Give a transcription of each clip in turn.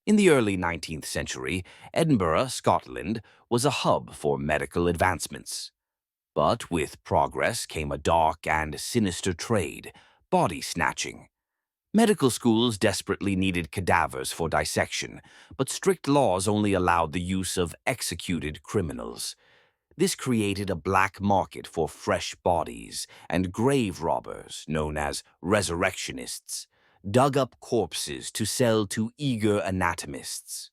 In the early 19th century, Edinburgh, Scotland, was a hub for medical advancements. But with progress came a dark and sinister trade, body snatching. Medical schools desperately needed cadavers for dissection, but strict laws only allowed the use of executed criminals. This created a black market for fresh bodies, and grave robbers, known as resurrectionists, dug up corpses to sell to eager anatomists.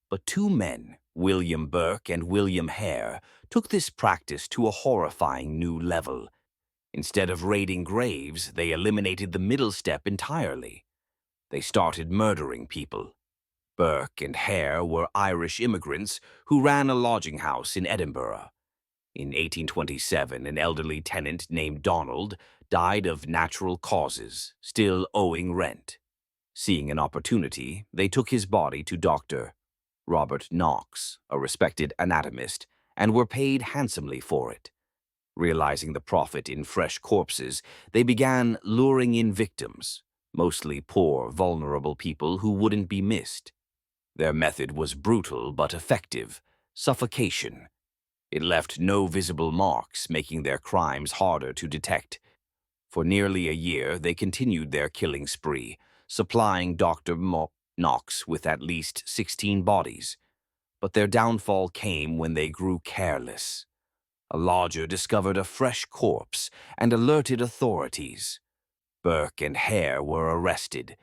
But two men, William Burke and William Hare, took this practice to a horrifying new level. Instead of raiding graves, they eliminated the middle step entirely. They started murdering people. Burke and Hare were Irish immigrants who ran a lodging house in Edinburgh. In 1827, an elderly tenant named Donald died of natural causes, still owing rent. Seeing an opportunity, they took his body to Dr. Robert Knox, a respected anatomist, and were paid handsomely for it. Realizing the profit in fresh corpses, they began luring in victims, mostly poor, vulnerable people who wouldn't be missed. Their method was brutal but effective: suffocation. It left no visible marks, making their crimes harder to detect. For nearly a year, they continued their killing spree, supplying Dr. Knox with at least 16 bodies. But their downfall came when they grew careless. A lodger discovered a fresh corpse and alerted authorities. Burke and Hare were arrested.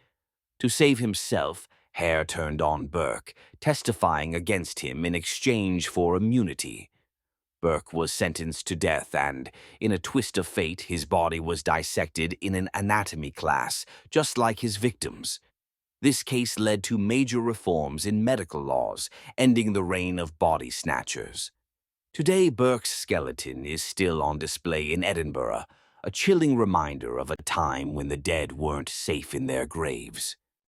To save himself, Hare turned on Burke, testifying against him in exchange for immunity. Burke was sentenced to death and, in a twist of fate, his body was dissected in an anatomy class, just like his victims. This case led to major reforms in medical laws, ending the reign of body snatchers. Today, Burke's skeleton is still on display in Edinburgh, a chilling reminder of a time when the dead weren't safe in their graves.